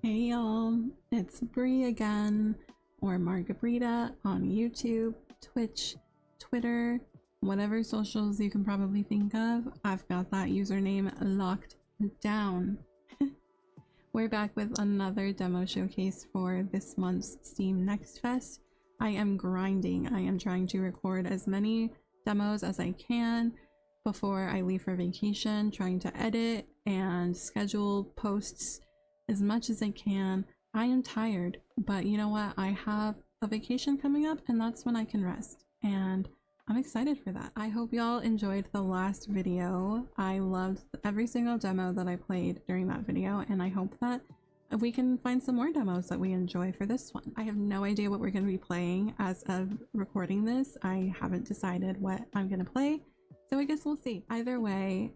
Hey y'all, it's Bree again, or Margabrita on YouTube, Twitch, Twitter, whatever socials you can probably think of. I've got that username locked down. We're back with another demo showcase for this month's Steam Next Fest. I am grinding. I am trying to record as many demos as I can before I leave for vacation, trying to edit and schedule posts as much as I can. I am tired, but you know what? I have a vacation coming up and that's when I can rest, and I'm excited for that. I hope y'all enjoyed the last video. I loved every single demo that I played during that video, and I hope that we can find some more demos that we enjoy for this one. I have no idea what we're going to be playing as of recording this. I haven't decided what I'm going to play, so I guess we'll see. Either way,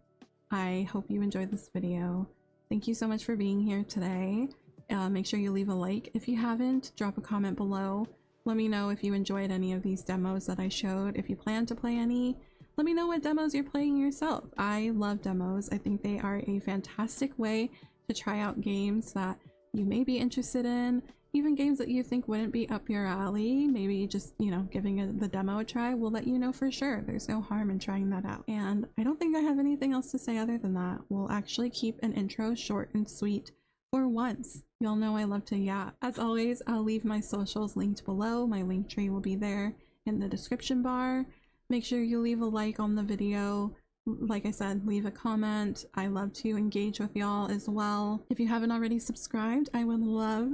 I hope you enjoyed this video. Thank you so much for being here today. Make sure you leave a like if you haven't. Drop a comment below. Let me know if you enjoyed any of these demos that I showed. If you plan to play any, let me know what demos you're playing yourself. I love demos. I think they are a fantastic way to try out games that you may be interested in, even games that you think wouldn't be up your alley. Maybe just, you know, giving the demo a try will let you know for sure. There's no harm in trying that out. And I don't think I have anything else to say other than that. We'll actually keep an intro short and sweet for once. Y'all know I love to yap. As always, I'll leave my socials linked below. My link tree will be there in the description bar. Make sure you leave a like on the video. Like I said, leave a comment. I love to engage with y'all as well. If you haven't already subscribed, I would love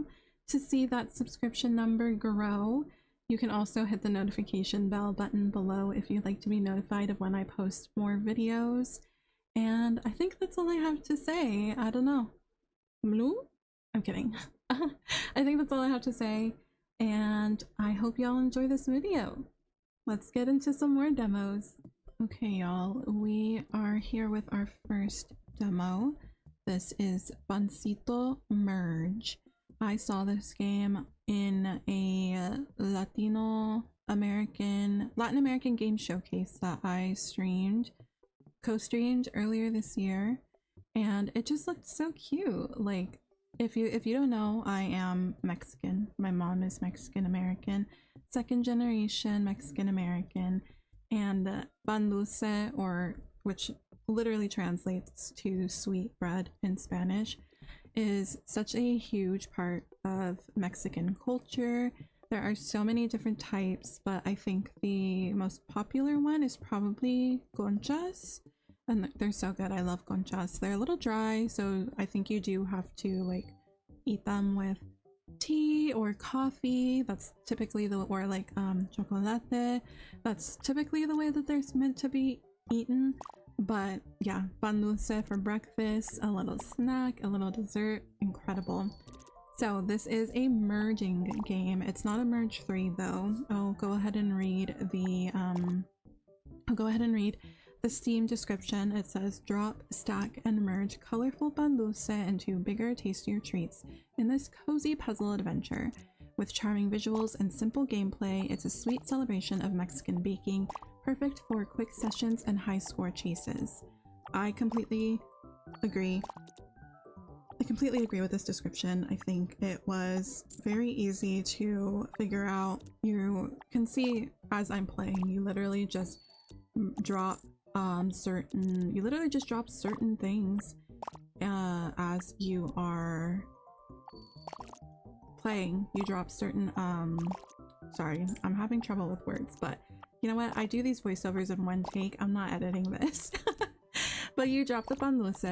to see that subscription number grow. You can also hit the notification bell button below if you'd like to be notified of when I post more videos. And I think that's all I have to say. I don't know. I'm kidding. I think that's all I have to say, and I hope y'all enjoy this video. Let's get into some more demos. Okay y'all, we are here with our first demo. This is Pancito Merge. I saw this game in a Latin American game showcase that I co-streamed earlier this year, and it just looked so cute. Like, if you don't know, I am Mexican. My mom is Mexican American, second generation Mexican American, and pan dulce, or which literally translates to sweet bread in Spanish, is such a huge part of Mexican culture. There are so many different types, but I think the most popular one is probably conchas, and they're so good. I love conchas. They're a little dry, so I think you do have to like eat them with tea or coffee. That's typically or like chocolate. That's typically the way that they're meant to be eaten. But yeah, pan dulce for breakfast, a little snack, a little dessert, incredible. So this is a merging game. It's not a merge 3 though. I'll go ahead and read the Steam description. It says, drop, stack, and merge colorful pan dulce into bigger, tastier treats in this cozy puzzle adventure. With charming visuals and simple gameplay, it's a sweet celebration of Mexican baking, perfect for quick sessions and high score chases. I completely agree. I completely agree with this description. I think it was very easy to figure out. You can see as I'm playing, you literally just drop certain things as you are playing. You drop certain sorry, I'm having trouble with words, but you know what? I do these voiceovers in one take. I'm not editing this. But you drop the pan dulce.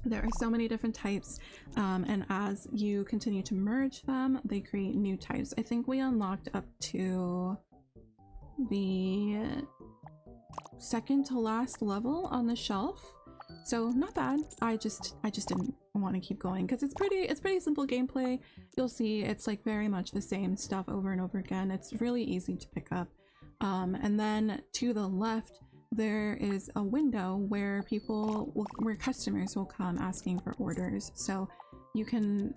There are so many different types, and as you continue to merge them, they create new types. I think we unlocked up to the second to last level on the shelf, so not bad. I just didn't want to keep going because it's pretty simple gameplay. You'll see it's like very much the same stuff over and over again. It's really easy to pick up. And then to the left there is a window where customers will come asking for orders, so you can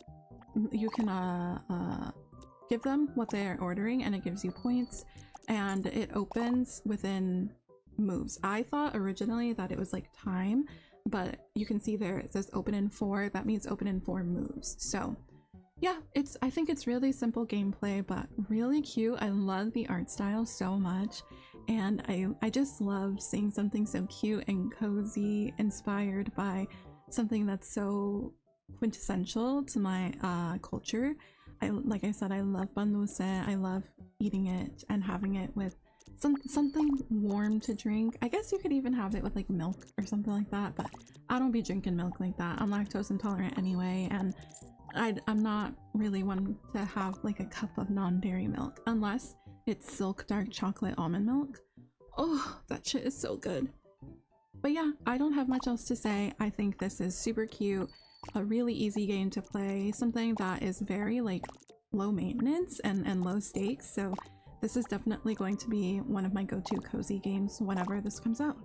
give them what they're ordering and it gives you points, and it opens within moves. I thought originally that it was like time, but you can see there it says open in 4. That means open in 4 moves. So yeah, I think it's really simple gameplay, but really cute. I love the art style so much, and I just love seeing something so cute and cozy inspired by something that's so quintessential to my culture. Like I said, I love pan dulce. I love eating it and having it with something warm to drink. I guess you could even have it with like milk or something like that, but I don't be drinking milk like that. I'm lactose intolerant anyway, and I'm not really one to have like a cup of non-dairy milk unless it's silk dark chocolate almond milk. Oh, that shit is so good. But yeah, I don't have much else to say. I think this is super cute, a really easy game to play, something that is very like low maintenance and low stakes. So this is definitely going to be one of my go-to cozy games whenever this comes out.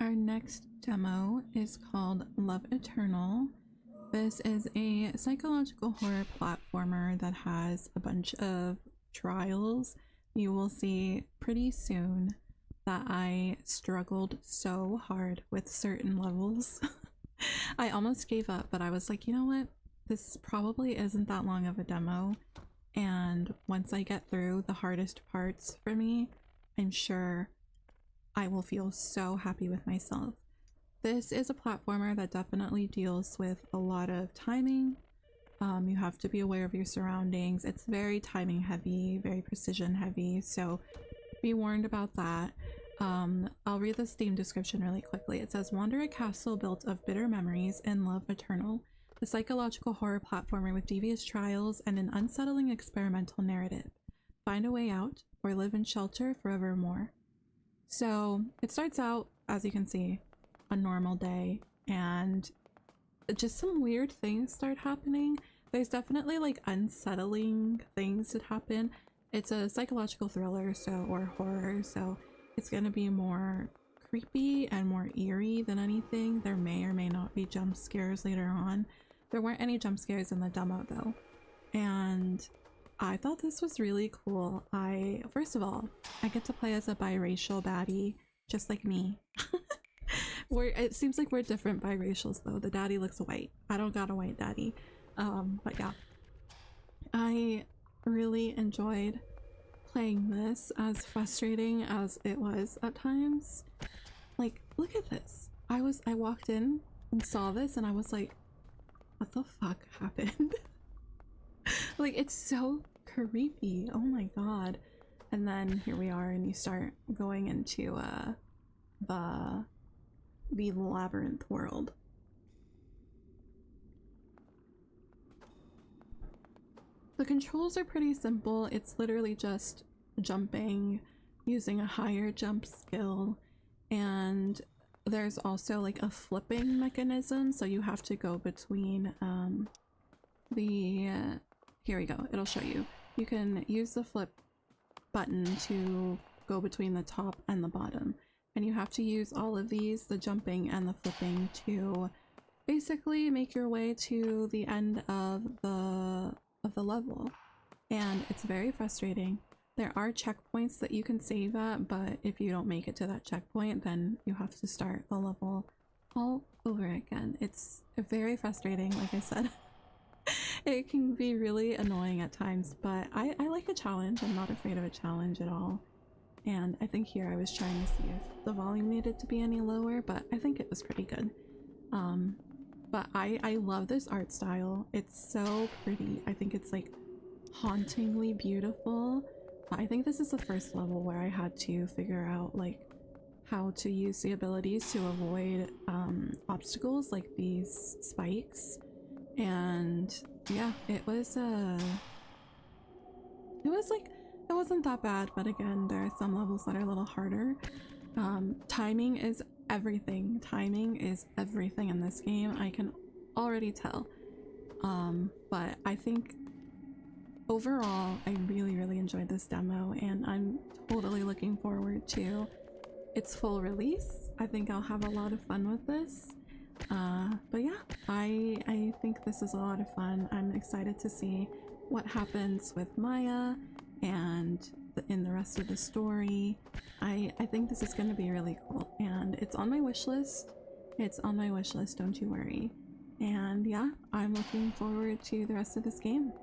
Our next demo is called Love Eternal. This is a psychological horror platformer that has a bunch of trials. You will see pretty soon that I struggled so hard with certain levels. I almost gave up, but I was like, you know what? This probably isn't that long of a demo. And once I get through the hardest parts for me, I'm sure I will feel so happy with myself. This is a platformer that definitely deals with a lot of timing, You have to be aware of your surroundings. It's very timing heavy, very precision heavy, so be warned about that. I'll read the Steam description really quickly. It says, wander a castle built of bitter memories and love eternal. A psychological horror platformer with devious trials and an unsettling experimental narrative. Find a way out or live in shelter forevermore. So it starts out, as you can see, a normal day, and just some weird things start happening. There's definitely like unsettling things that happen. It's a psychological thriller, or horror, so it's gonna be more creepy and more eerie than anything. There may or may not be jump scares later on. There weren't any jump scares in the demo though, and I thought this was really cool. First of all, I get to play as a biracial baddie, just like me. It seems like we're different biracials though. The daddy looks white. I don't got a white daddy. But yeah, I really enjoyed playing this, as frustrating as it was at times. Like, look at this. I walked in and saw this and I was like, what the fuck happened? Like, it's so creepy. Oh my god. And then here we are, and you start going into the labyrinth world. The controls are pretty simple. It's literally just jumping, using a higher jump skill, and there's also like a flipping mechanism, so you have to go between here we go, it'll show you. You can use the flip button to go between the top and the bottom, and you have to use all of these, the jumping and the flipping, to basically make your way to the end of the level. And it's very frustrating. There are checkpoints that you can save at, but if you don't make it to that checkpoint, then you have to start the level all over again. It's very frustrating, like I said. It can be really annoying at times, but I like a challenge. I'm not afraid of a challenge at all. And I think here I was trying to see if the volume needed to be any lower, but I think it was pretty good. But I love this art style. It's so pretty. I think it's like hauntingly beautiful. I think this is the first level where I had to figure out like how to use the abilities to avoid obstacles like these spikes. And yeah, it wasn't that bad, but again, there are some levels that are a little harder. Timing is everything. Timing is everything in this game. I can already tell. But I think overall, I really enjoyed this demo, and I'm totally looking forward to its full release. I think I'll have a lot of fun with this. But yeah, I think this is a lot of fun. I'm excited to see what happens with Maya and in the rest of the story. I think this is going to be really cool, and it's on my wish list. It's on my wish list, don't you worry. And yeah, I'm looking forward to the rest of this game.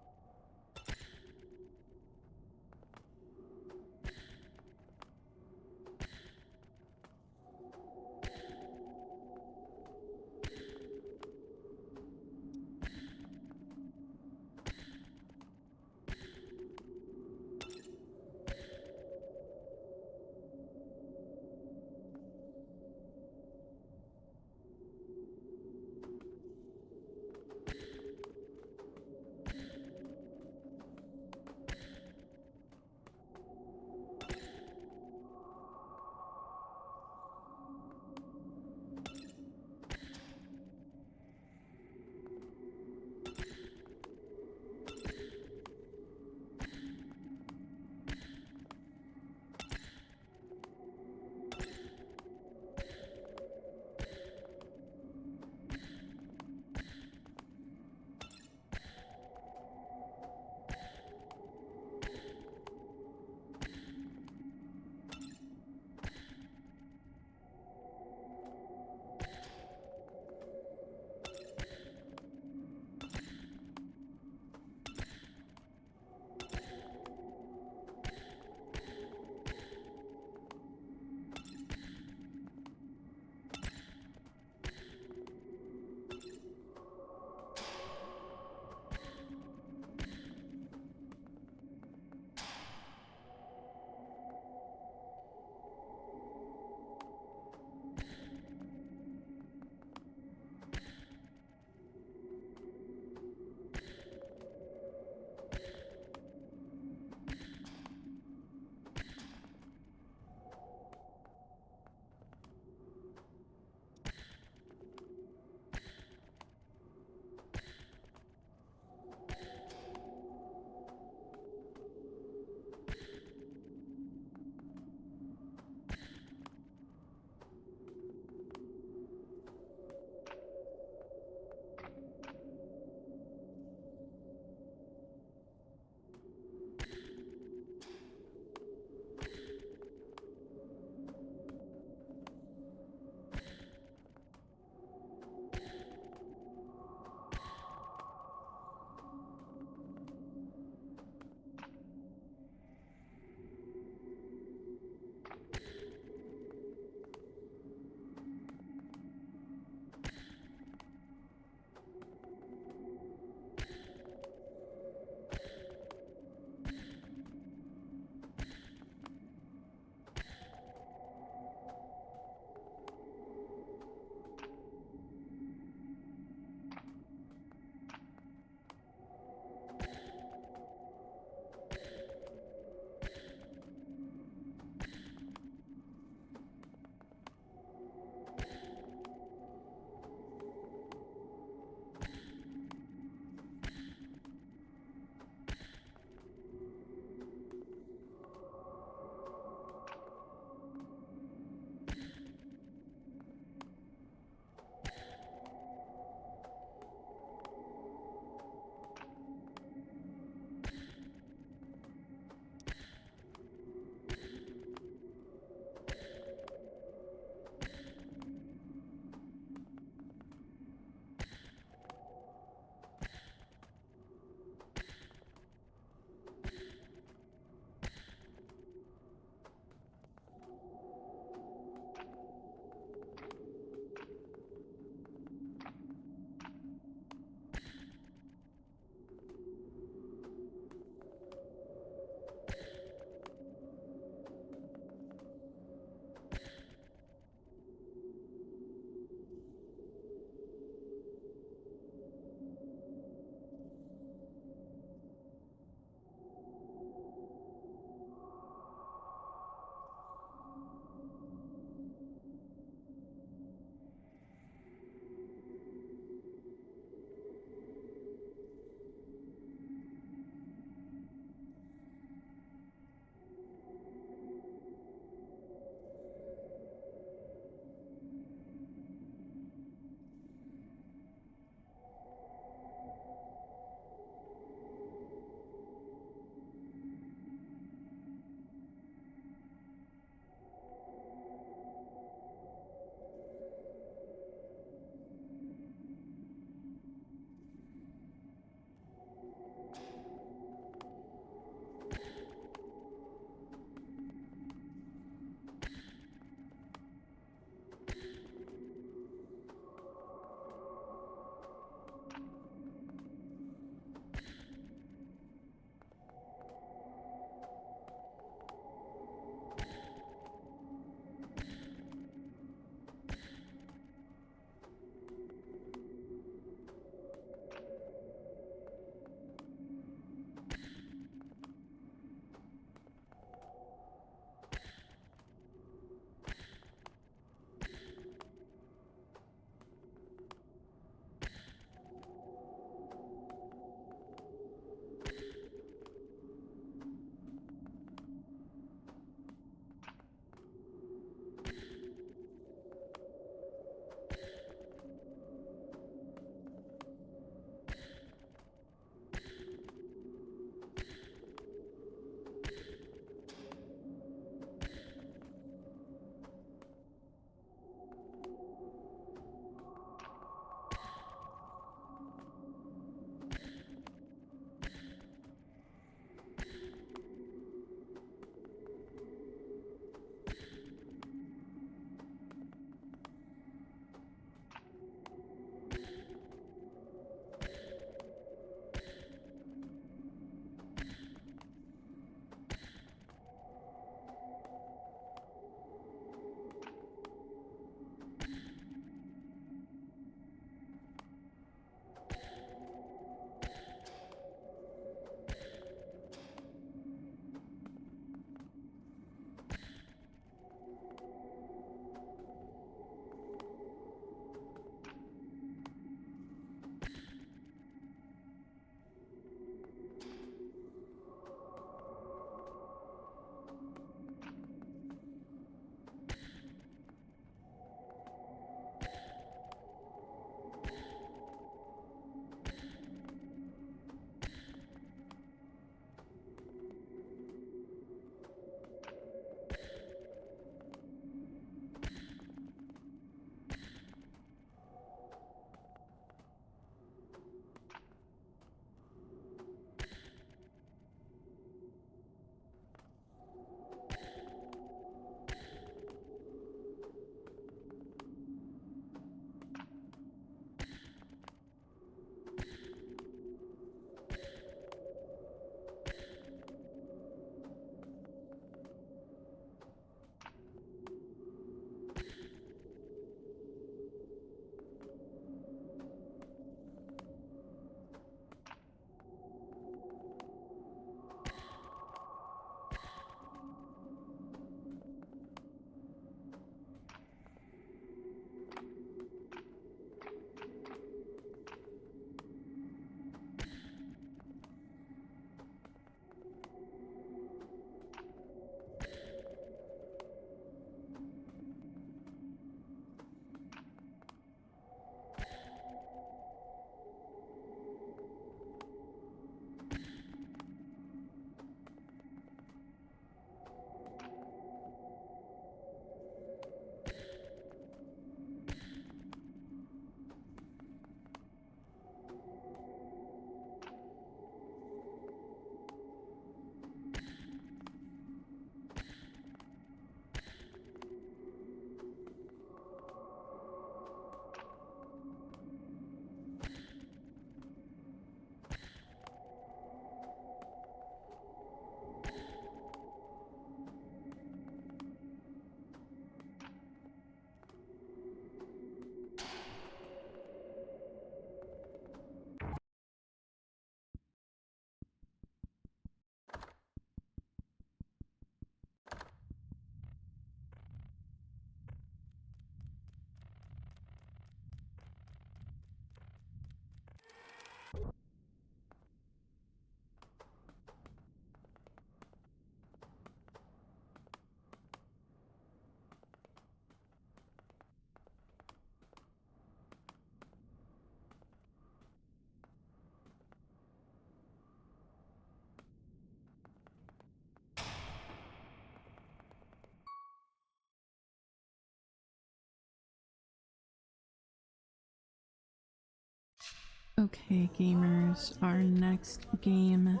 Okay, gamers, our next game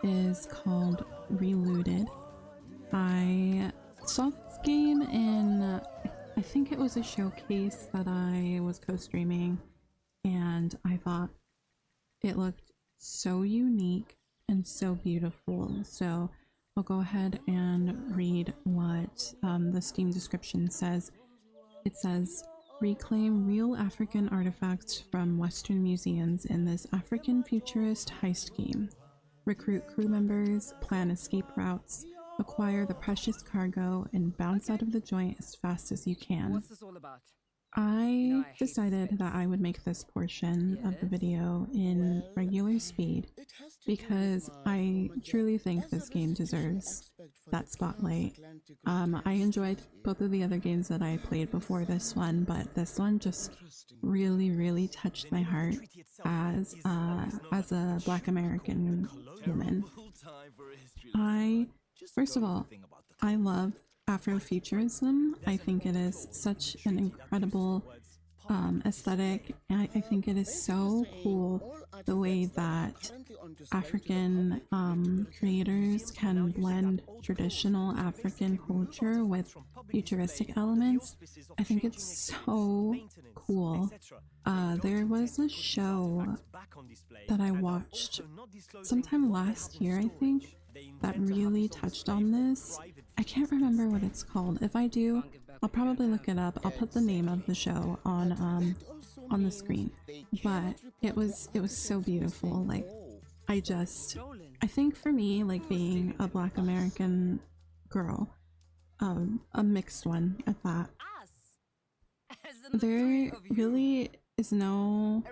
is called Relooted. I saw this game in, I think it was a showcase that I was co-streaming, and I thought it looked so unique and so beautiful. So I'll go ahead and read what the Steam description says. It says, reclaim real African artifacts from Western museums in this African futurist heist game. Recruit crew members, plan escape routes, acquire the precious cargo, and bounce out of the joint as fast as you can. What's this all about? I decided that I would make this portion of the video in regular speed because I truly think this game deserves that spotlight. I enjoyed both of the other games that I played before this one, but this one just really touched my heart as a Black American woman. First of all, I love Afrofuturism. I think it is such an incredible aesthetic. I think it is so cool the way that African creators can blend traditional African culture with futuristic elements. I think it's so cool. There was a show that I watched sometime last year, I think, that really touched on this. I can't remember what it's called. If I do, I'll probably look it up. I'll put the name of the show on the screen. But it was so beautiful. Like, I think for me, like, being a Black American girl, a mixed one at that, there really is no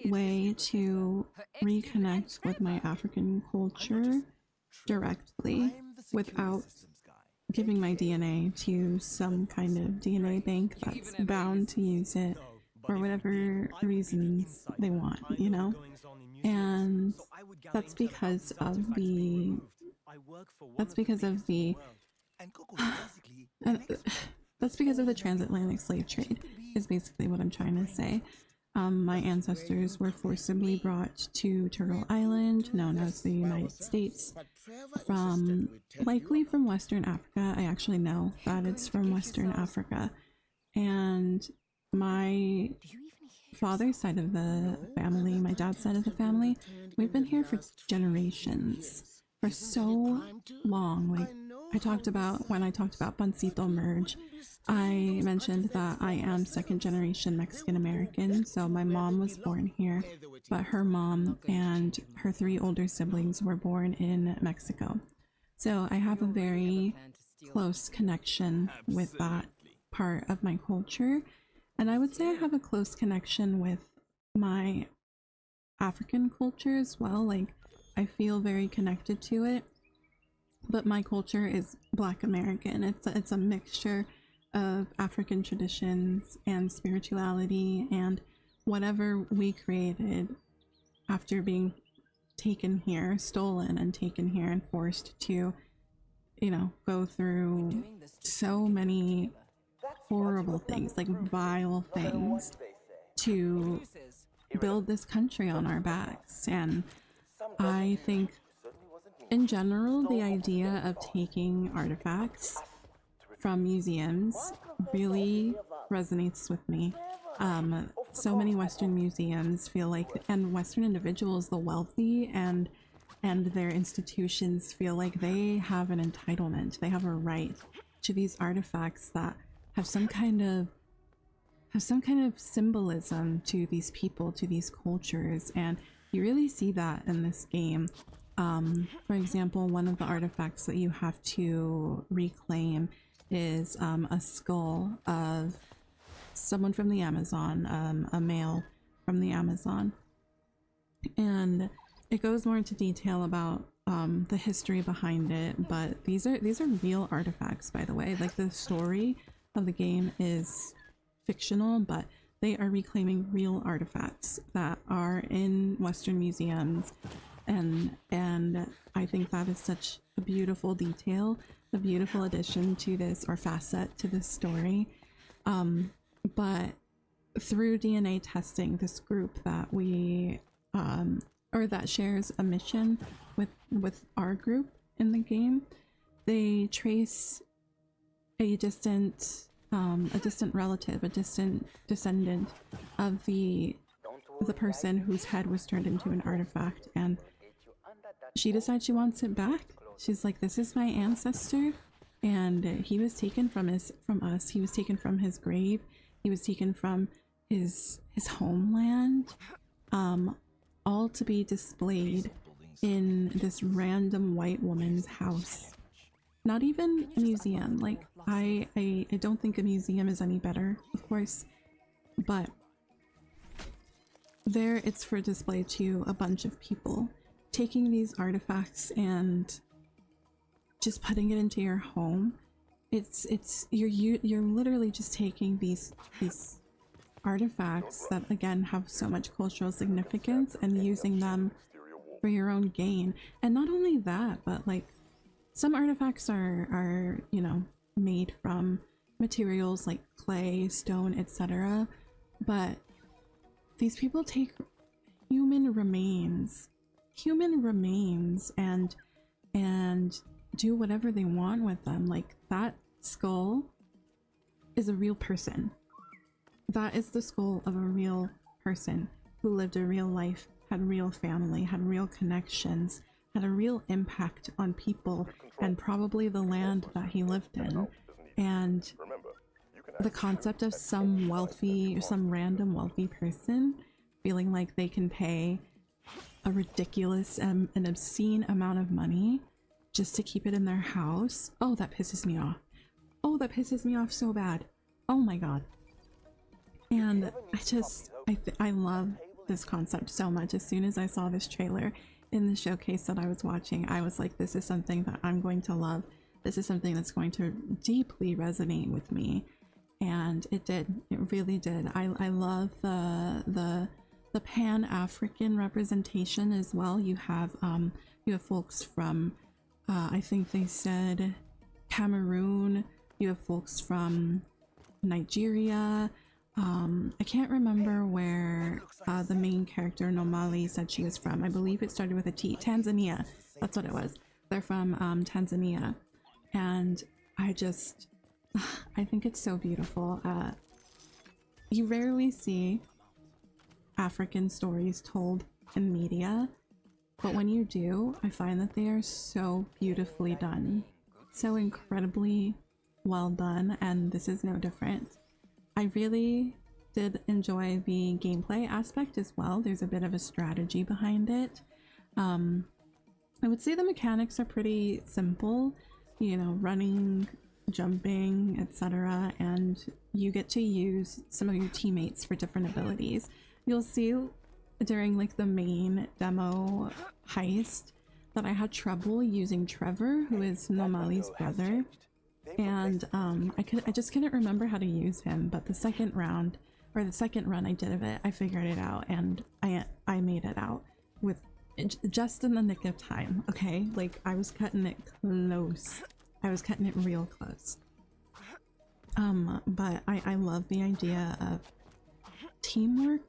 way to reconnect with my African culture directly without giving my DNA to some kind of DNA bank that's bound to use it for whatever reasons they want, you know? And that's because of the transatlantic slave trade is basically what I'm trying to say. My ancestors were forcibly brought to Turtle Island, known as the United States, likely from Western Africa. I actually know that it's from Western Africa. And my father's side of the family, my dad's side of the family, we've been here for generations, for so long. Like, when I talked about Pancito Merge, I mentioned that I am second generation Mexican American, so my mom was born here, but her mom and her 3 older siblings were born in Mexico. So I have a very close connection with that part of my culture, and I would say I have a close connection with my African culture as well. Like, I feel very connected to it, but my culture is Black American. It's a mixture of African traditions and spirituality and whatever we created after being stolen and taken here and forced to, you know, go through so many horrible things, like vile things, to build this country on our backs. And I think in general, the idea of taking artifacts from museums really resonates with me. So many Western museums feel like, and Western individuals, the wealthy and their institutions feel like they have an entitlement, they have a right to these artifacts that have some kind of symbolism to these people, to these cultures, and you really see that in this game. For example, one of the artifacts that you have to reclaim is a skull of someone from the Amazon, a male from the Amazon, and it goes more into detail about the history behind it. But these are real artifacts, by the way. Like, the story of the game is fictional, but they are reclaiming real artifacts that are in Western museums, and I think that is such a beautiful detail, a beautiful addition to this, or facet to this story. But through DNA testing, this group that we or that shares a mission with our group in the game, they trace a distant relative, a distant descendant of the person whose head was turned into an artifact, and she decides she wants it back. She's like, this is my ancestor, and he was taken from us. He was taken from his grave. He was taken from his homeland, all to be displayed in this random white woman's house. Not even a museum. Like, I don't think a museum is any better, of course, but there it's for display to a bunch of people. Taking these artifacts and just putting it into your home, you're literally just taking these artifacts that again have so much cultural significance and using them for your own gain. And not only that, but like, some artifacts are you know, made from materials like clay, stone, etc. But these people take human remains and do whatever they want with them. Like, that skull is a real person. That is the skull of a real person who lived a real life, had real family, had real connections, had a real impact on people and probably the land that he lived in. And the concept of some random wealthy person feeling like they can pay a ridiculous and an obscene amount of money just to keep it in their house, oh, that pisses me off. Oh, that pisses me off so bad. Oh my god. And I love this concept so much. As soon as I saw this trailer in the showcase that I was watching, I was like, this is something that I'm going to love. This is something that's going to deeply resonate with me. And it did. It really did. I love the Pan-African representation as well. You have folks from I think they said Cameroon. You have folks from Nigeria. I can't remember where the main character Nomali said she was from. I believe it started with a T. Tanzania. That's what it was. They're from Tanzania. And I think it's so beautiful. You rarely see African stories told in media, but when you do, I find that they are so beautifully done. So incredibly well done, and this is no different. I really did enjoy the gameplay aspect as well. There's a bit of a strategy behind it. I would say the mechanics are pretty simple, you know, running, jumping, etc., and you get to use some of your teammates for different abilities. You'll see during like the main demo heist that I had trouble using Trevor, who is Nomali's brother, and I just couldn't remember how to use him. But the second round, or the second run I did of it, I figured it out, and I made it out with just in the nick of time. Okay, like I was cutting it close. I was cutting it real close. But I love the idea of teamwork,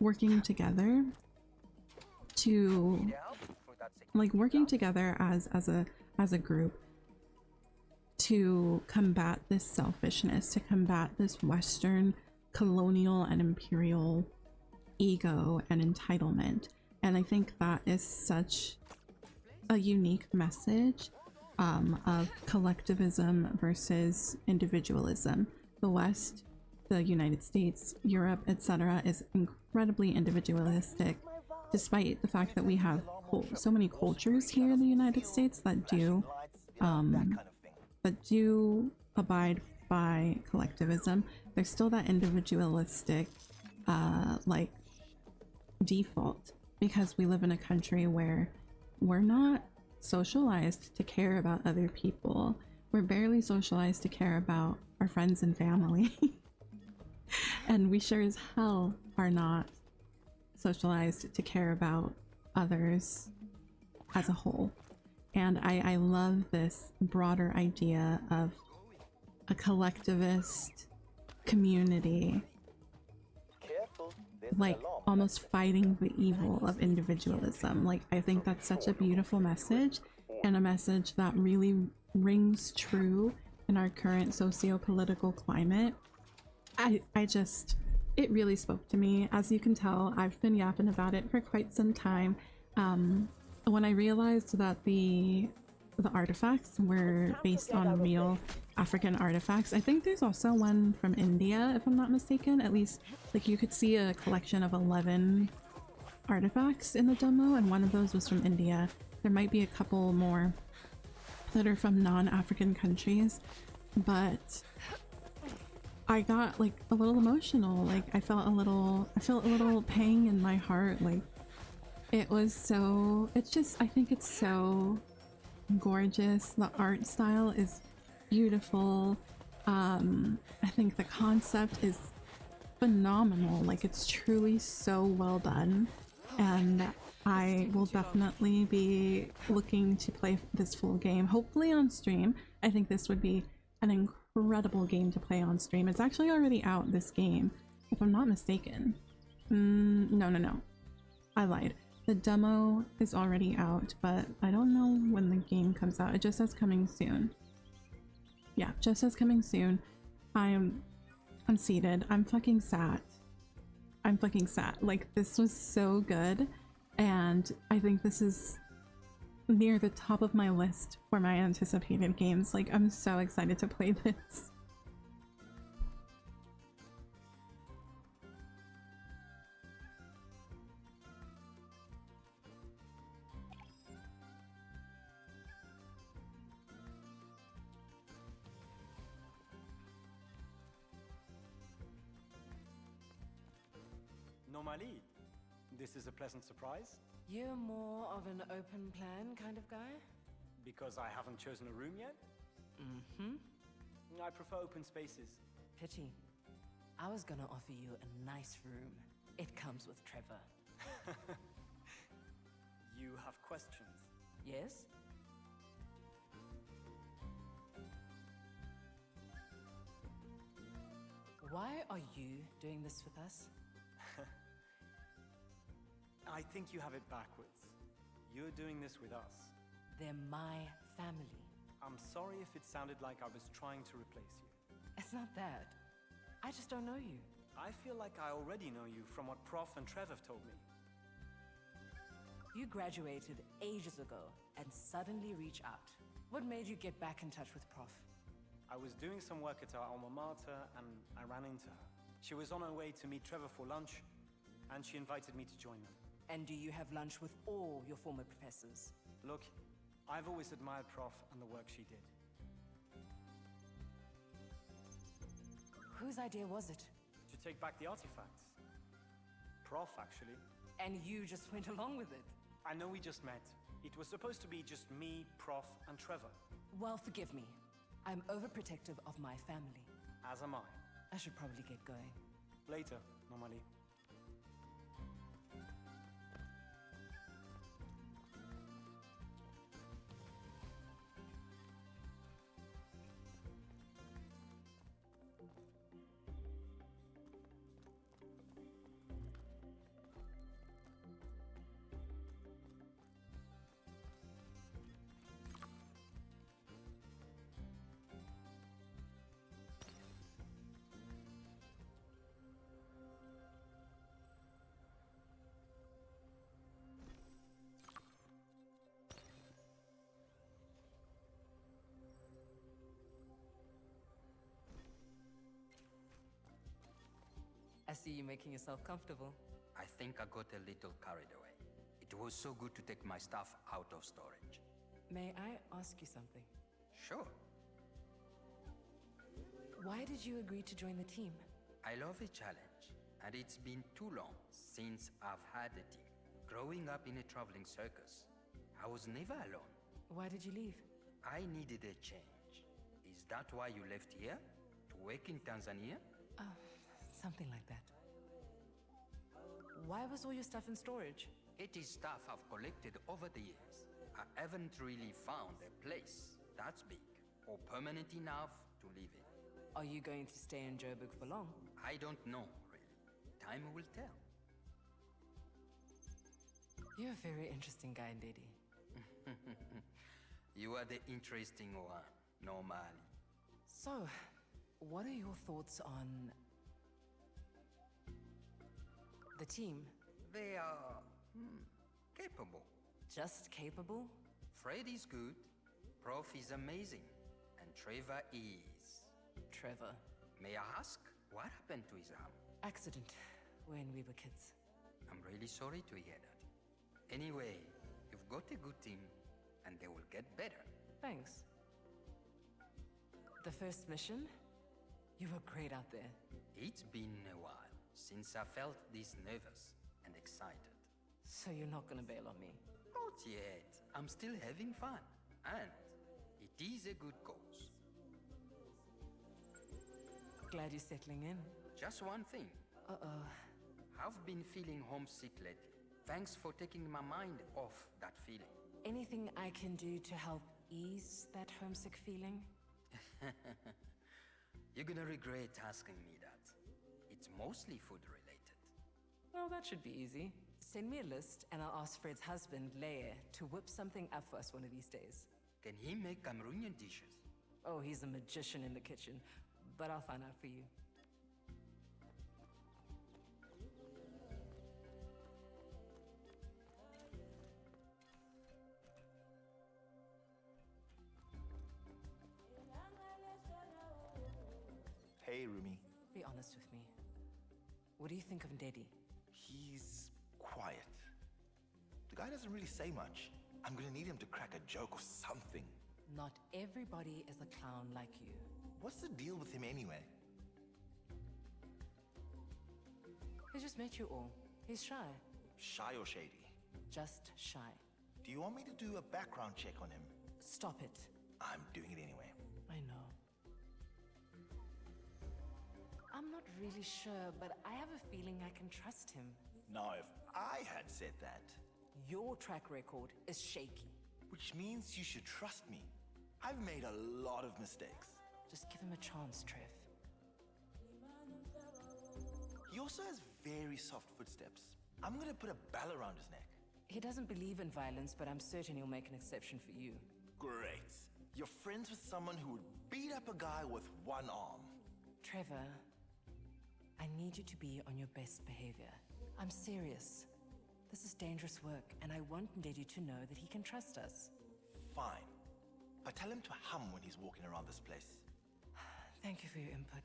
working together to working together as a group to combat this selfishness, to combat this Western colonial and imperial ego and entitlement. And I think that is such a unique message of collectivism versus individualism. The West, the United States, Europe, etc. is incredibly individualistic, despite the fact that we have so many cultures here in the United States that do abide by collectivism. There's still that individualistic like default, because we live in a country where we're not socialized to care about other people. We're barely socialized to care about our friends and family. And we sure as hell are not socialized to care about others as a whole. And I love this broader idea of a collectivist community like almost fighting the evil of individualism. Like, I think that's such a beautiful message, and a message that really rings true in our current socio-political climate. I just, it really spoke to me. As you can tell, I've been yapping about it for quite some time. When I realized that the artifacts were based on real African artifacts. I think there's also one from India, if I'm not mistaken. At least, like, you could see a collection of 11 artifacts in the demo, and one of those was from India. There might be a couple more that are from non-African countries, but I got like a little emotional. Like, I felt a little pang in my heart. Like, it was so, it's just, I think it's so gorgeous. The art style is beautiful. I think the concept is phenomenal. Like, it's truly so well done, and I will definitely be looking to play this full game, hopefully on stream. I think this would be an incredible game to play on stream. It's actually already out, this game, if I'm not mistaken. No, I lied. The demo is already out, but I don't know when the game comes out. It just says coming soon. Yeah, just says coming soon. I'm seated. I'm fucking sat. Like, this was so good, and I think this is near the top of my list for my anticipated games. Like, I'm so excited to play this. Normally, this is a pleasant surprise. You're more of an open plan kind of guy? Because I haven't chosen a room yet? Mm-hmm. I prefer open spaces. Pity. I was gonna offer you a nice room. It comes with Trevor. You have questions? Yes? Why are you doing this with us? I think you have it backwards. You're doing this with us. They're my family. I'm sorry if it sounded like I was trying to replace you. It's not that. I just don't know you. I feel like I already know you from what Prof and Trev have told me. You graduated ages ago and suddenly reach out. What made you get back in touch with Prof? I was doing some work at our alma mater and I ran into her. She was on her way to meet Trevor for lunch, and she invited me to join them. And do you have lunch with all your former professors? Look, I've always admired Prof and the work she did. Whose idea was it? To take back the artifacts. Prof, actually. And you just went along with it? I know we just met. It was supposed to be just me, Prof, and Trevor. Well, forgive me. I'm overprotective of my family. As am I. I should probably get going. Later, normally. I see you making yourself comfortable. I think I got a little carried away. It was so good to take my stuff out of storage. May I ask you something? Sure. Why did you agree to join the team? I love a challenge, and it's been too long since I've had a team. Growing up in a traveling circus, I was never alone. Why did you leave? I needed a change. Is that why you left here? To work in Tanzania? Something like that. Why was all your stuff in storage? It is stuff I've collected over the years. I haven't really found a place that's big or permanent enough to live in. Are you going to stay in Joburg for long? I don't know, really. time will tell. You're a very interesting guy, Ndedi. You are the interesting one, normally. So, what are your thoughts on the team? They are capable. Just capable? Fred is good, Prof is amazing, and Trevor is. Trevor. May I ask, what happened to his arm? Accident when we were kids. I'm really sorry to hear that. Anyway, you've got a good team, and they will get better. Thanks. The first mission? You were great out there. It's been a while since I felt this nervous and excited. So you're not gonna bail on me? Not yet. I'm still having fun, and it is a good cause. Glad you're settling in. Just one thing. Uh-oh. I've been feeling homesick lately. Thanks for taking my mind off that feeling. Anything I can do to help ease that homesick feeling? You're gonna regret asking me that. It's mostly food related. Well, that should be easy. Send me a list and I'll ask Fred's husband, Leia, to whip something up for us one of these days. Can he make Cameroonian dishes? Oh, he's a magician in the kitchen, but I'll find out for you. Hey, Rumi. Be honest with me. What do you think of Ndedi? He's quiet. The guy doesn't really say much. I'm gonna need him to crack a joke or something. Not everybody is a clown like you. What's the deal with him anyway? He just met you all. He's shy. Shy or shady? Just shy. Do you want me to do a background check on him? Stop it. I'm doing it anyway. I know. I'm not really sure, but I have a feeling I can trust him. Now, if I had said that, Your track record is shaky. which means you should trust me. I've made a lot of mistakes. Just give him a chance, Trev. He also has very soft footsteps. I'm gonna put a bell around his neck. He doesn't believe in violence, but I'm certain he'll make an exception for you. Great. You're friends with someone who would beat up a guy with one arm. Trevor, I need you to be on your best behavior. I'm serious. This is dangerous work, and I want Ndedi to know that he can trust us. Fine. But tell him to hum when he's walking around this place. Thank you for your input.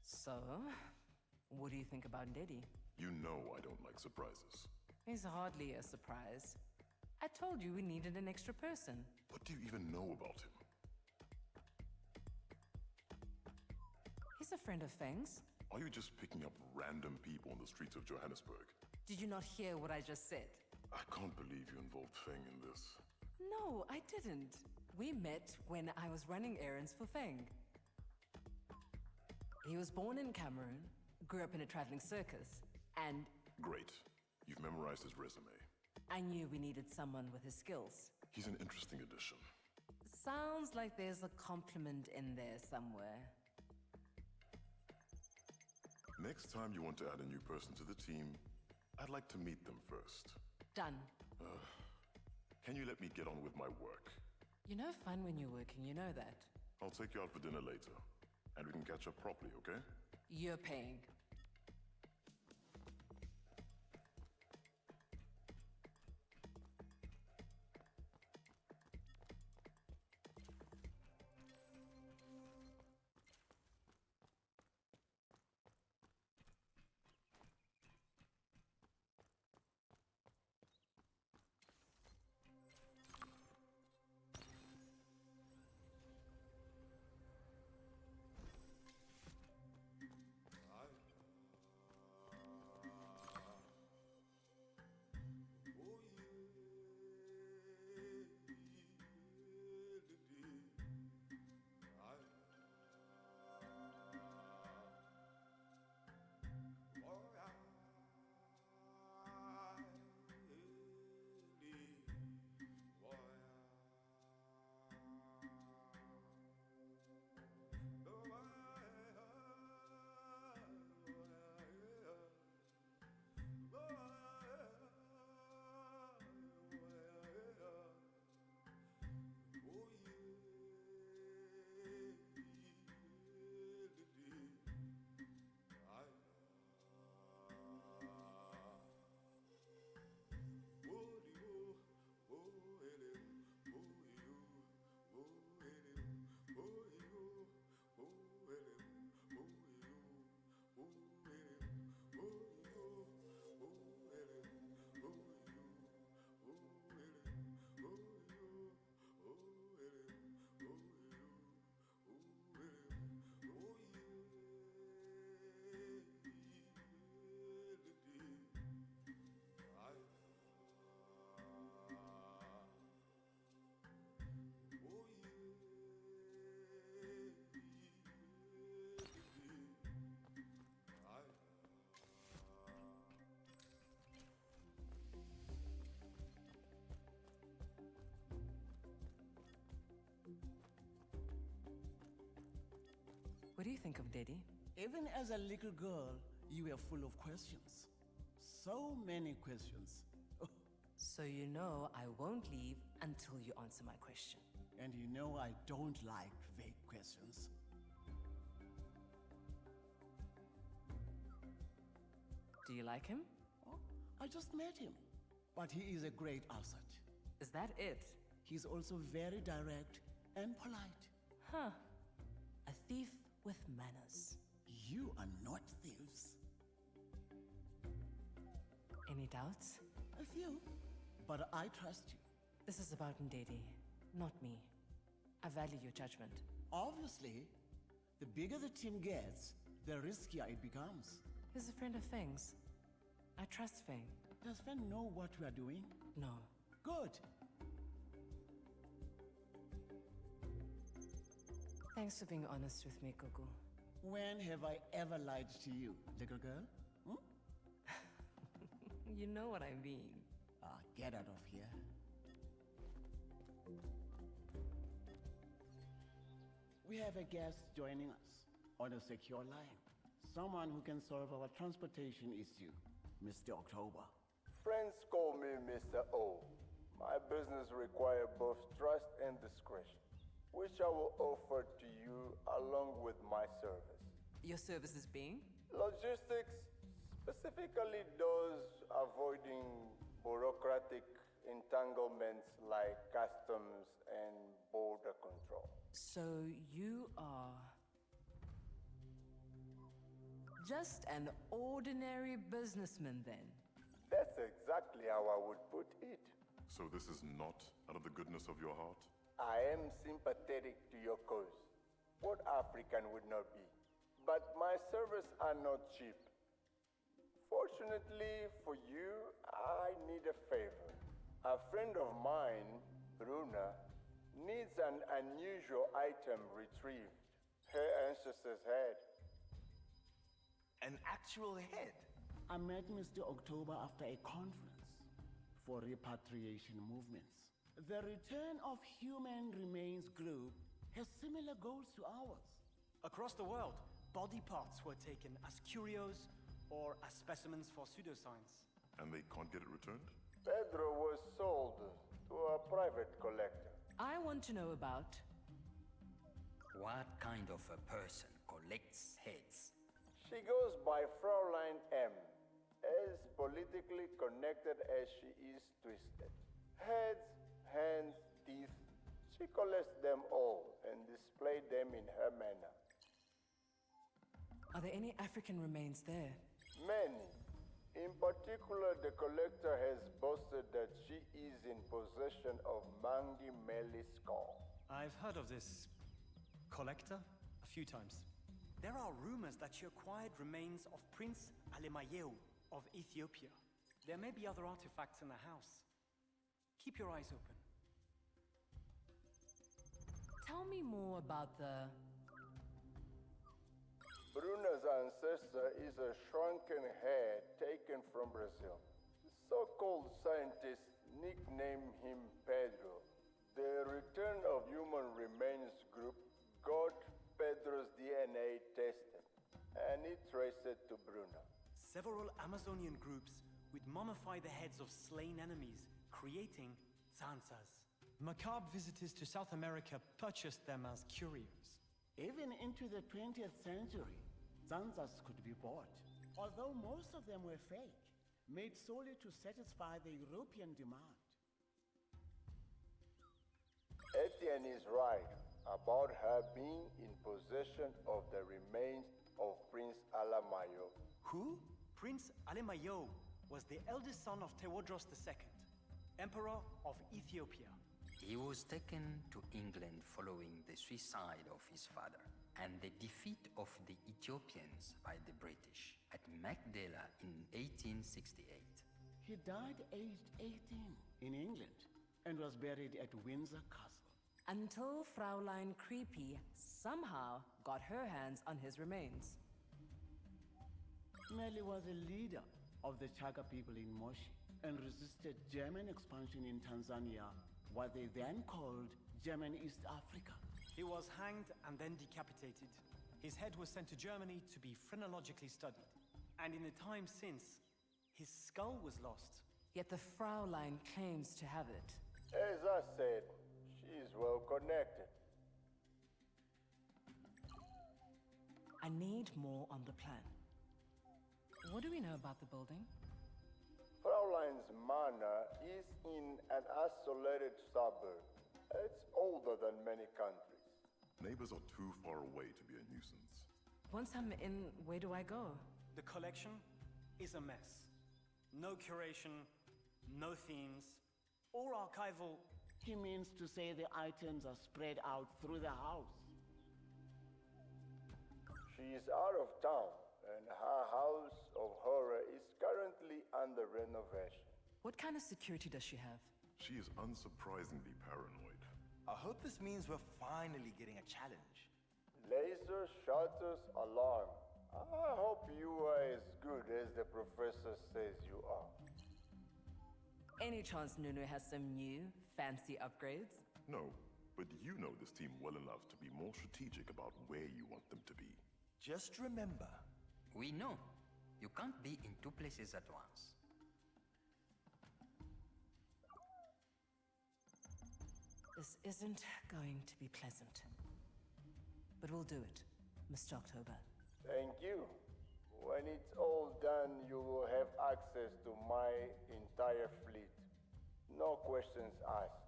So, what do you think about Ndedi? You know I don't like surprises. He's hardly a surprise. I told you we needed an extra person. What do you even know about him? He's a friend of Feng's. Are you just picking up random people on the streets of Johannesburg? Did you not hear what I just said? I can't believe you involved Feng in this. No, I didn't. We met when I was running errands for Feng. He was born in Cameroon, grew up in a traveling circus, and Great. You've memorized his resume. I knew we needed someone with his skills. He's an interesting addition. Sounds like there's a compliment in there somewhere. Next time you want to add a new person to the team, I'd like to meet them first. Done. Can you let me get on with my work? You're no fun when you're working, you know that. I'll take you out for dinner later, and we can catch up properly, okay? You're paying. What do you think of Daddy? Even as a little girl, you were full of questions. So many questions. So you know I won't leave until you answer my question. And you know I don't like vague questions. Do you like him? Oh, I just met him. But he is a great asset. Is that it? He's also very direct and polite. Huh. A thief with manners. You are not thieves. Any doubts? A few. But I trust you. This is about Ndedi, not me. I value your judgment. Obviously, the bigger the team gets, the riskier it becomes. He's a friend of Feng's. I trust Feng. Does Fen know what we are doing? No. Good. Thanks for being honest with me, Gugu. When have I ever lied to you, little girl? You know what I mean. Get out of here. We have a guest joining us on a secure line. Someone who can solve our transportation issue, Mr. October. Friends call me Mr. O. My business requires both trust and discretion, which I will offer to you along with my service. Your services being? Logistics, specifically those avoiding bureaucratic entanglements like customs and border control. So you are just an ordinary businessman then? That's exactly how I would put it. So this is not out of the goodness of your heart? I am sympathetic to your cause. What African would not be? But my services are not cheap. Fortunately for you, I need a favor. A friend of mine, Bruna, needs an unusual item retrieved. Her ancestor's head. An actual head? I met Mr. October after a conference for repatriation movements. The Return of Human Remains group has similar goals to ours. Across the world, body parts were taken as curios or as specimens for pseudoscience. And they can't get it returned? Pedro was sold to a private collector. I want to know about... What kind of a person collects heads? She goes by Fraulein M, as politically connected as she is twisted. Heads, hands, teeth, she collects them all and displays them in her manner. Are there any African remains there? Many. In particular, the collector has boasted that she is in possession of Mangi Meli's skull. I've heard of this collector a few times. There are rumors that she acquired remains of Prince Alemayeu of Ethiopia. There may be other artifacts in the house. Keep your eyes open. Tell me more about the... Bruna's ancestor is a shrunken head taken from Brazil. So-called scientists nickname him Pedro. The Return of Human Remains group got Pedro's DNA tested, and it traced it to Bruna. Several Amazonian groups would mummify the heads of slain enemies, creating zanzas. Macabre visitors to South America purchased them as curios. Even into the 20th century, zanzas could be bought, although most of them were fake, made solely to satisfy the European demand. Etienne is right about her being in possession of the remains of Prince Alamayo. Who? Prince Alemayo was the eldest son of Tewodros II, Emperor of Ethiopia. He was taken to England following the suicide of his father and the defeat of the Ethiopians by the British at Magdala in 1868. He died aged 18 in England and was buried at Windsor Castle. Until Fraulein Creepy somehow got her hands on his remains. Meli was a leader of the Chaga people in Moshi and resisted German expansion in Tanzania, what they then called German East Africa. He was hanged and then decapitated. His head was sent to Germany to be phrenologically studied. And in the time since, his skull was lost. Yet the Fraulein claims to have it. As I said, she's well connected. I need more on the plan. What do we know about the building? Fraulein's manor is in an isolated suburb. It's older than many countries. Neighbors are too far away to be a nuisance. Once I'm in, where do I go? The collection is a mess. No curation, no themes, or archival. He means to say the items are spread out through the house. She is out of town, and her house of horror is currently under renovation. What kind of security does she have? She is unsurprisingly paranoid. I hope this means we're finally getting a challenge. Laser shutters alarm. I hope you are as good as the professor says you are. Any chance Nunu has some new, fancy upgrades? No, but you know this team well enough to be more strategic about where you want them to be. Just remember, We know. You can't be in two places at once. This isn't going to be pleasant. But we'll do it, Mr. October. Thank you. When it's all done, you will have access to my entire fleet. No questions asked.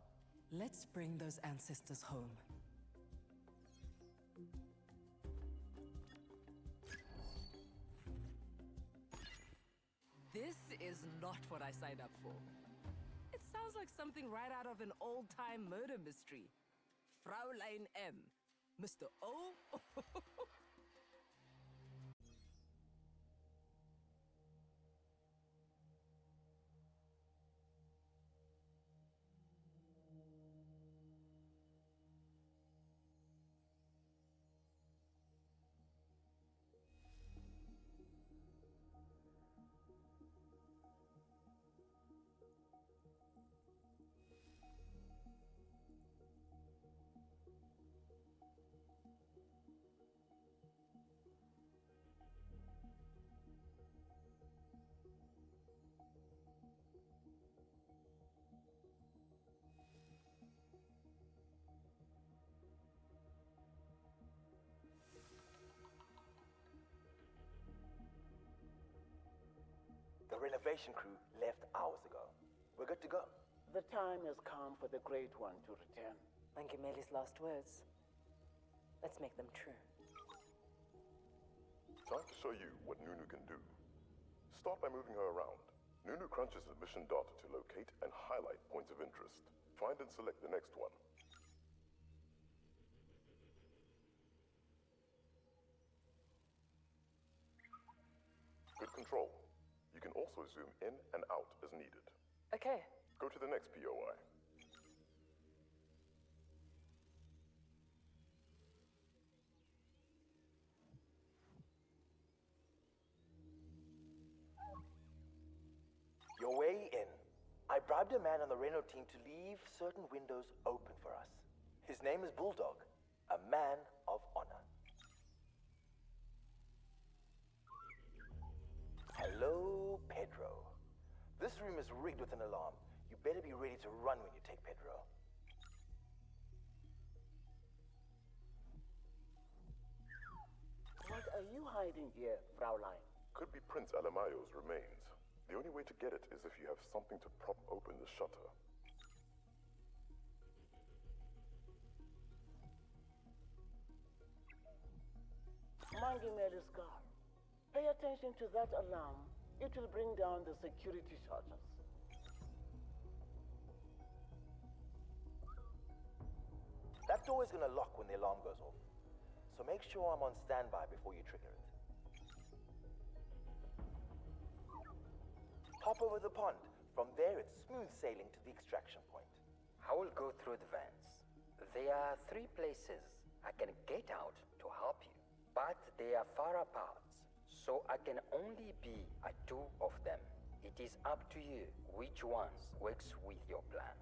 Let's bring those ancestors home. This is not what I signed up for. It sounds like something right out of an old-time murder mystery. Fraulein M. Mr. O? the renovation crew left hours ago. We're good to go. The time has come for the Great One to return. Angumeli's last words. Let's make them true. Time to show you what Nunu can do. Start by moving her around. Nunu crunches the mission data to locate and highlight points of interest. Find and select the next one. Good control. You can also zoom in and out as needed. Okay. Go to the next POI. Your way in. I bribed a man on the Reno team to leave certain windows open for us. His name is Bulldog, a man of honor. Hello, Pedro. This room is rigged with an alarm. You better be ready to run when you take Pedro. What are you hiding here, Fraulein? Could be Prince Alemayo's remains. The only way to get it is if you have something to prop open the shutter. Mangimeli's car. Pay attention to that alarm. It will bring down the security shutters. That door is gonna lock when the alarm goes off. So make sure I'm on standby before you trigger it. Hop over the pond. From there, it's smooth sailing to the extraction point. I will go through the vents. There are 3 places I can get out to help you, but they are far apart, so I can only be at 2 of them. It is up to you which ones works with your plan.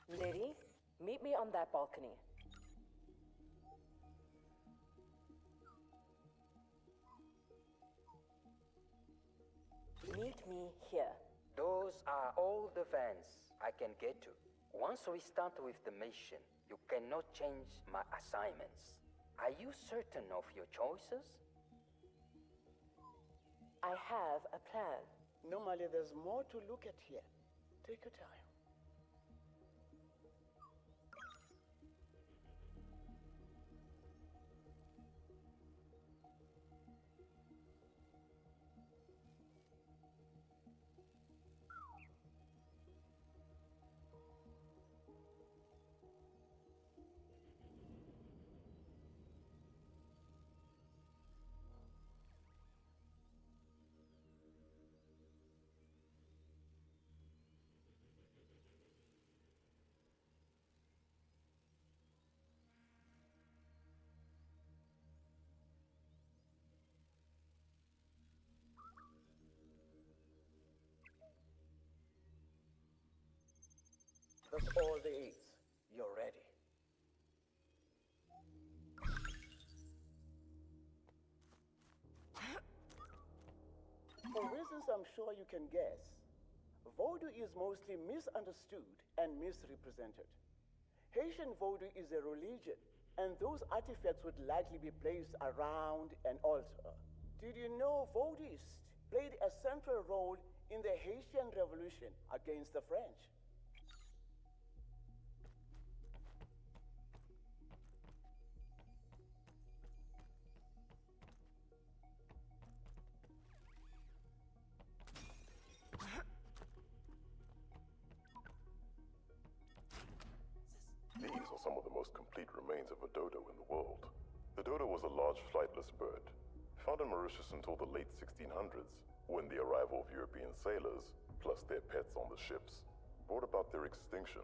Lady, meet me on that balcony. Meet me here. Those are all the vents I can get to. Once we start with the mission, you cannot change my assignments. Are you certain of your choices? I have a plan. Normally, there's more to look at here. Take your time. That's all the eights. You're ready. For reasons I'm sure you can guess, voodoo is mostly misunderstood and misrepresented. Haitian voodoo is a religion, and those artifacts would likely be placed around an altar. Did you know voodooists played a central role in the Haitian Revolution against the French? These are some of the most complete remains of a dodo in the world. The dodo was a large flightless bird, found in Mauritius until the late 1600s, when the arrival of European sailors, plus their pets on the ships, brought about their extinction.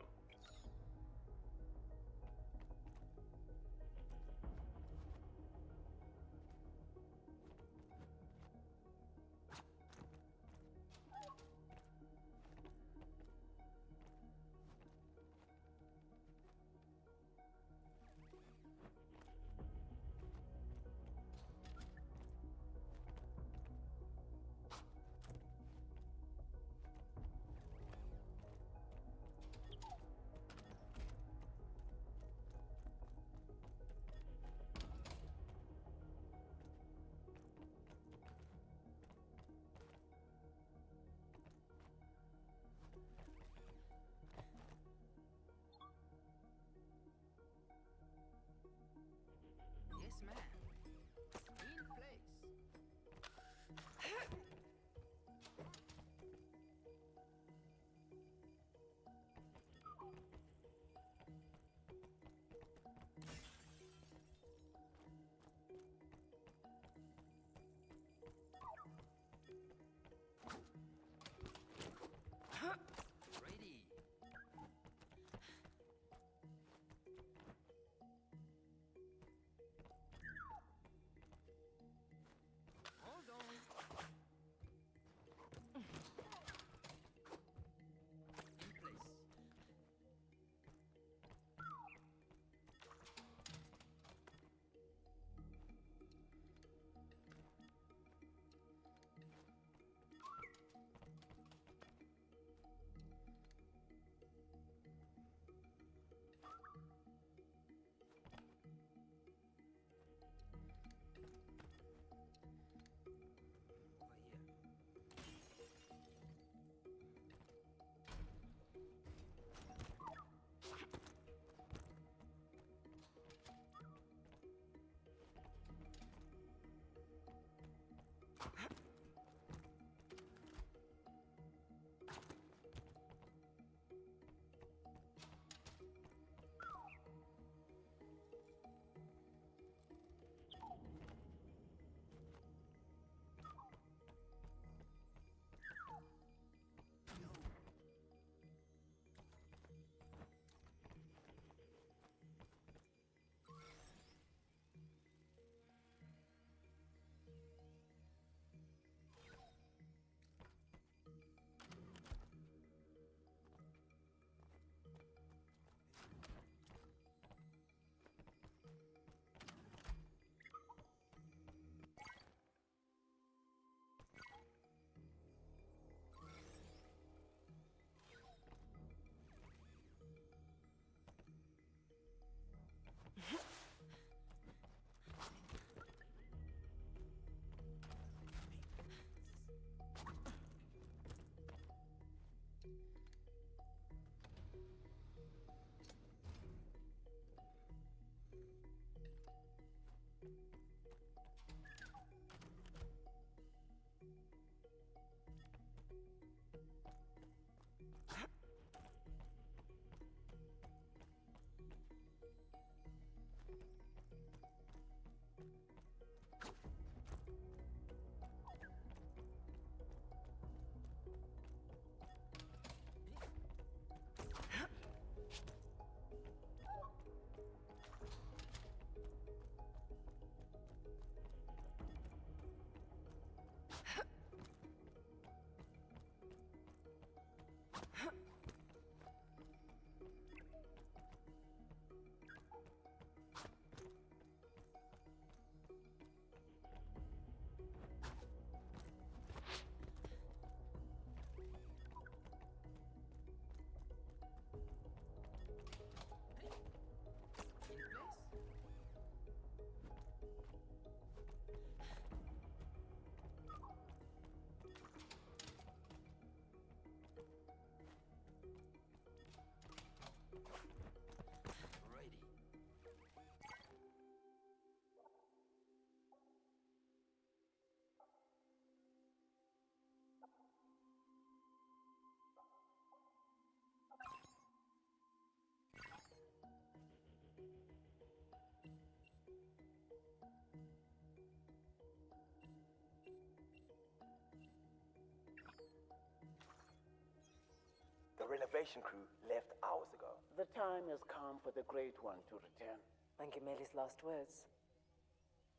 The renovation crew left hours ago. The time has come for the Great One to return. Mangumeli's last words.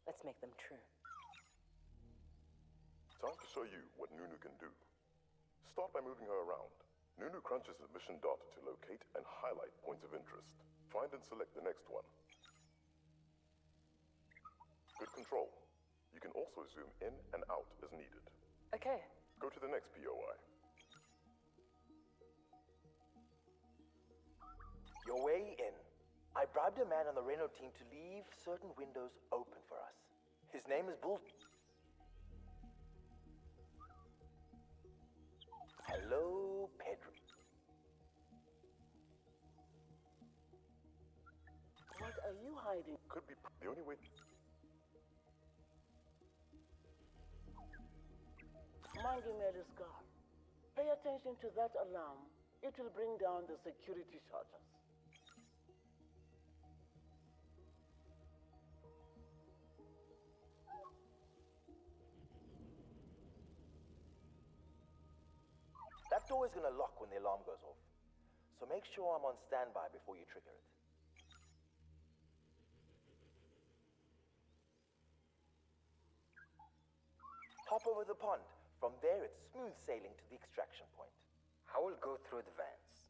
Let's make them true. Time to show you what Nunu can do. Start by moving her around. Nunu crunches the mission data to locate and highlight points of interest. Find and select the next one. Good control. You can also zoom in and out as needed. Okay. Go to the next POI. Your way in. I bribed a man on the Reno team to leave certain windows open for us. His name is Bull. Hello, Pedro. What are you hiding? Could be the only way. Mangumeli's car. Pay attention to that alarm. It will bring down the security shutters. That door is gonna lock when the alarm goes off. So make sure I'm on standby before you trigger it. Hop over the pond. From there, it's smooth sailing to the extraction point. I will go through the vents.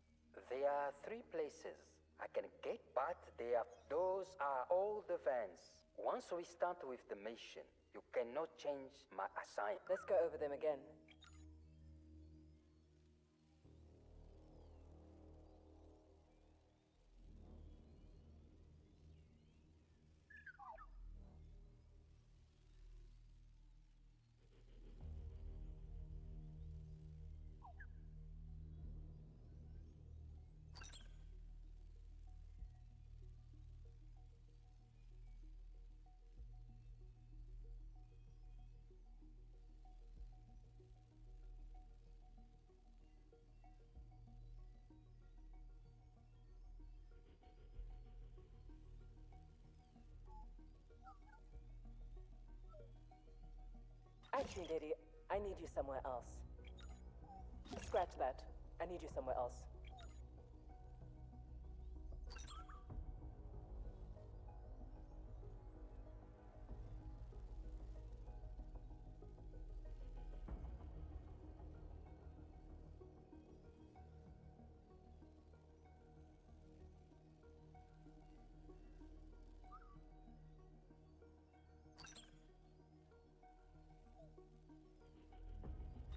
There are 3 places I can get, but those are all the vents. Once we start with the mission, you cannot change my assignment. Let's go over them again. Actually, lady, I need you somewhere else. Scratch that. I need you somewhere else.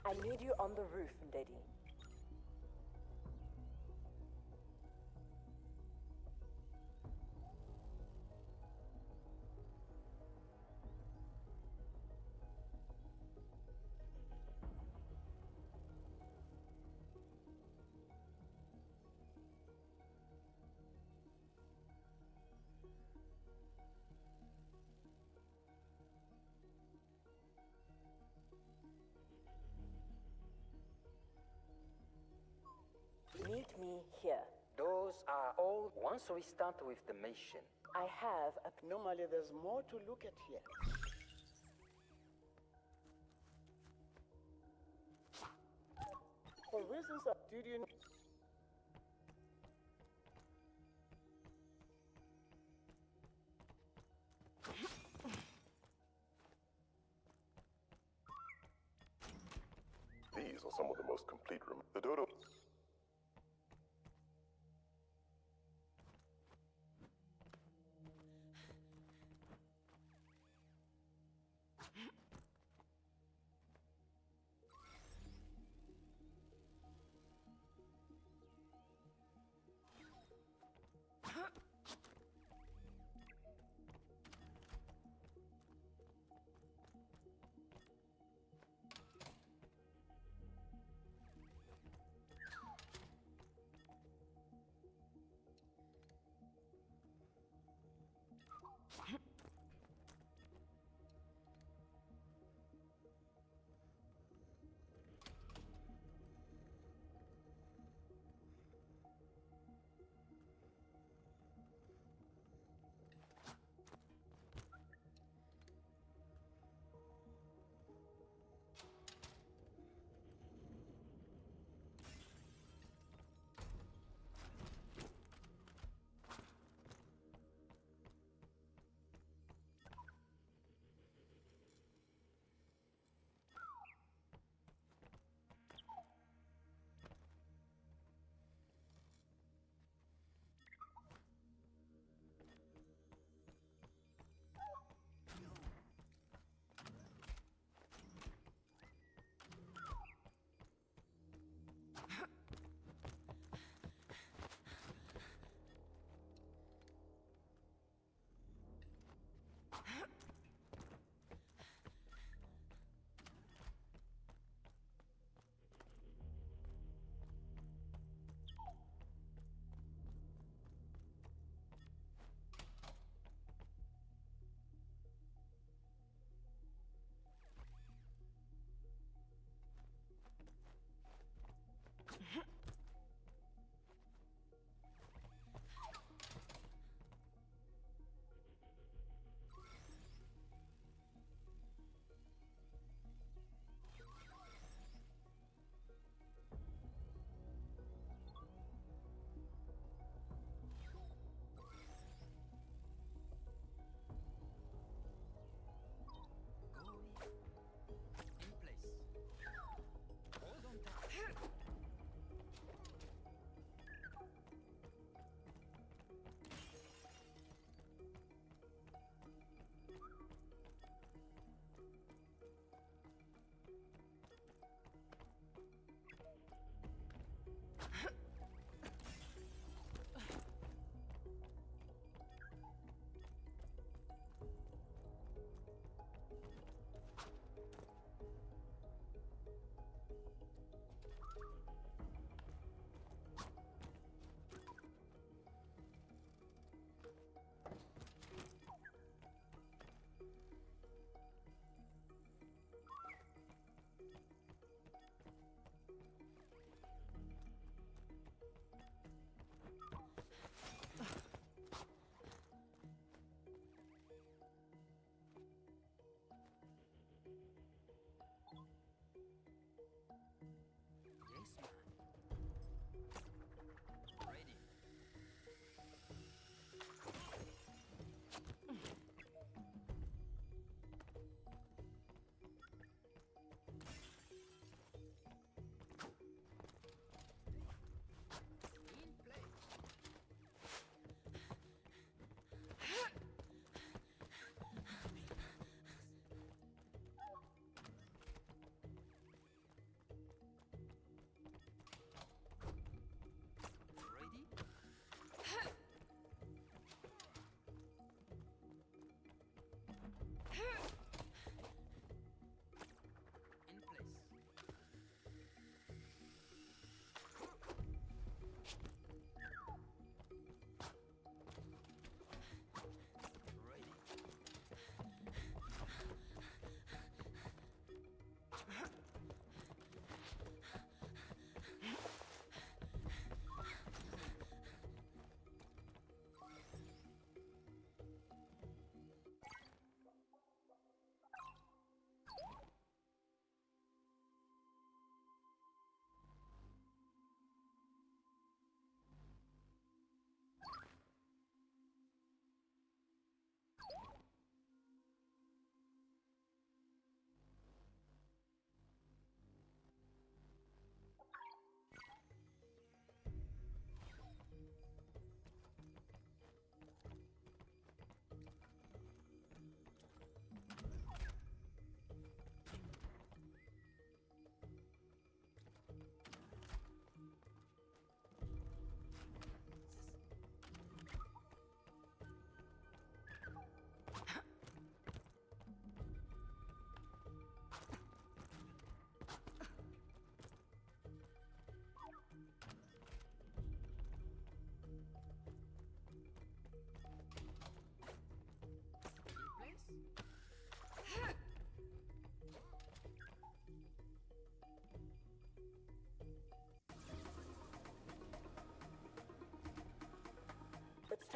I need you on the roof, lady. Once we start with the mission, I have a... Normally, there's more to look at here. For reasons of... Did you... These are some of the most complete The dodo.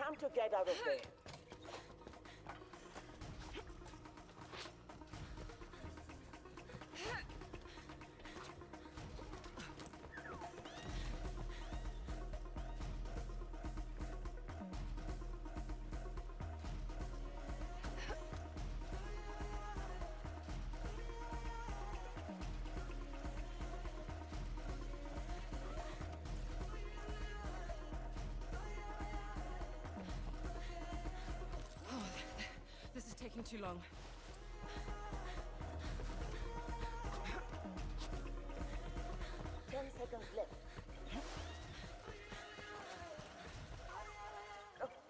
Time to get out of there. This is taking too long. 10 seconds left.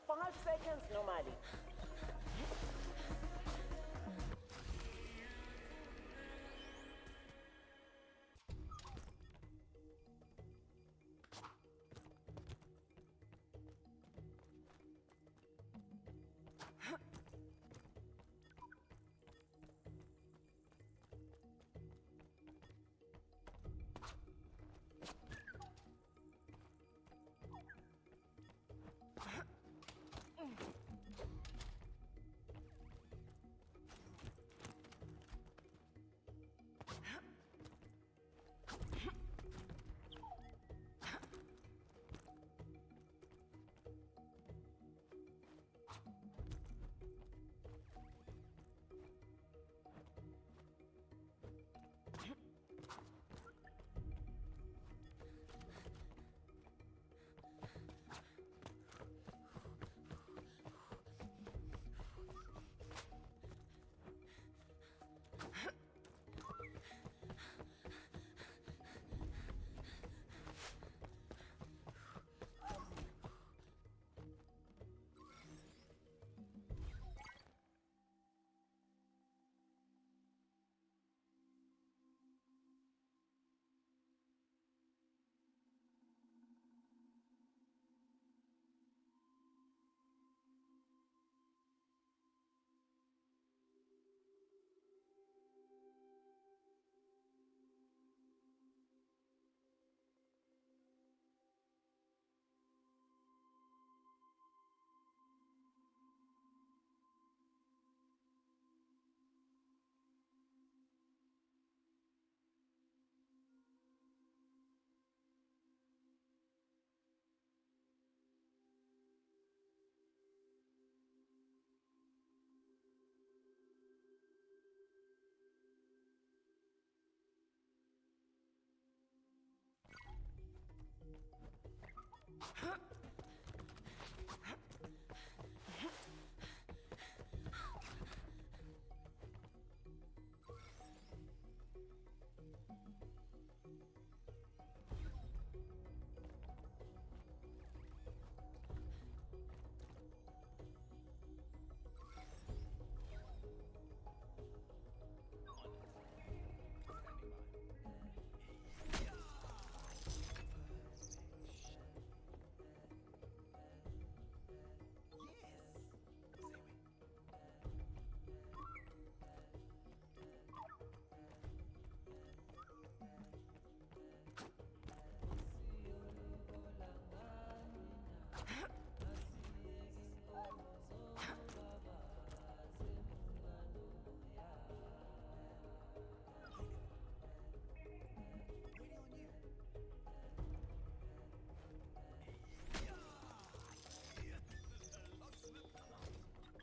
5 seconds, normally.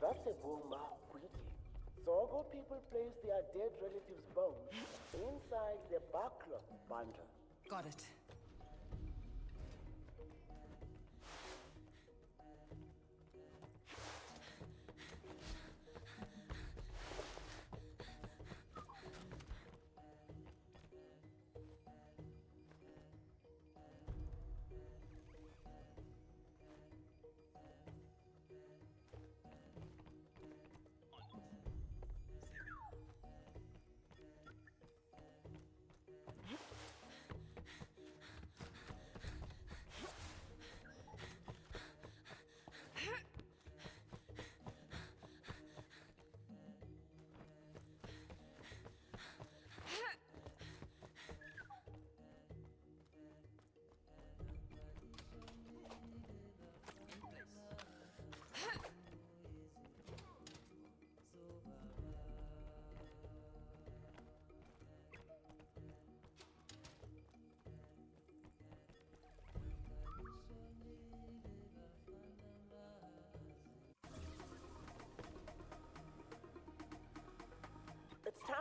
That's a boomer quickly. Zogo people place their dead relatives' bones inside the backcloth bundle. Got it.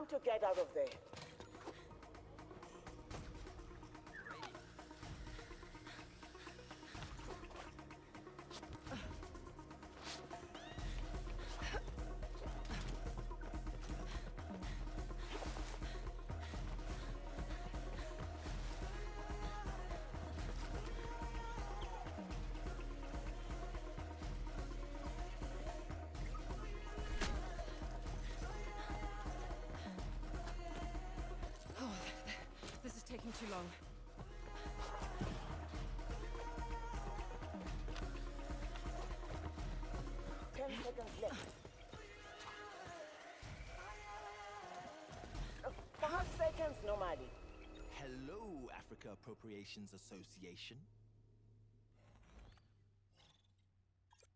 Time to get out of there. This is taking too long. Ten seconds left. 5 seconds, Nomadi. Hello, Africa Appropriations Association.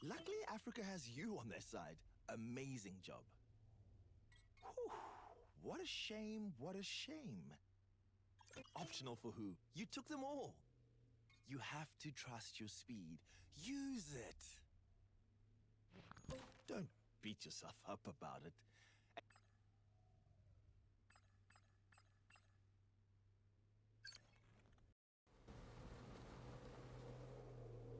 Luckily, Africa has you on their side. Amazing job. Whew. What a shame, what a shame. Optional for who? You took them all. You have to trust your speed. Use it. Don't beat yourself up about it.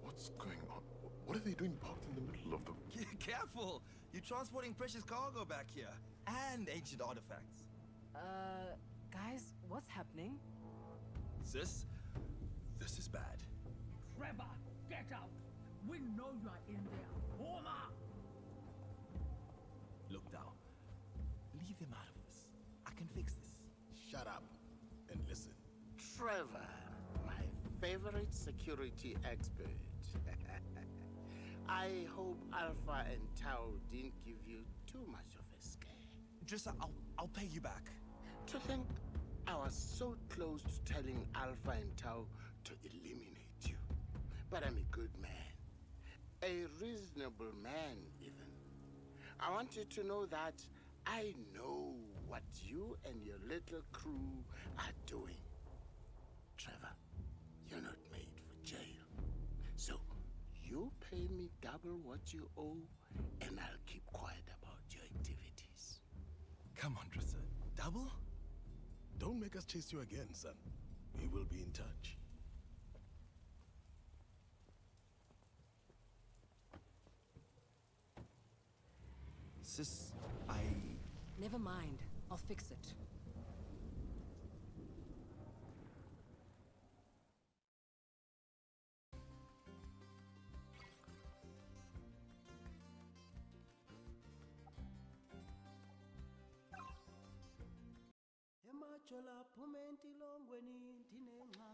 What's going on? What are they doing parked in the middle of the... Careful! You're transporting precious cargo back here. And ancient artifacts. Guys, what's happening? Sis, this is bad. Trevor, get out! We know you are in there. Homer! Look now. Leave them out of this. I can fix this. Shut up and listen. Trevor, my favorite security expert. I hope Alpha and Tau didn't give you too much of a scare. Drissa, I'll pay you back. To think I was so close to telling Alpha and Tau to eliminate you. But I'm a good man. A reasonable man, even. I want you to know that I know what you and your little crew are doing. Trevor, you're not made for jail. So, you pay me double what you owe, and I'll keep quiet about your activities. Come on, Drissa. Double? Don't make us chase you again, son. We will be in touch. Sis, Never mind. I'll fix it. Himachala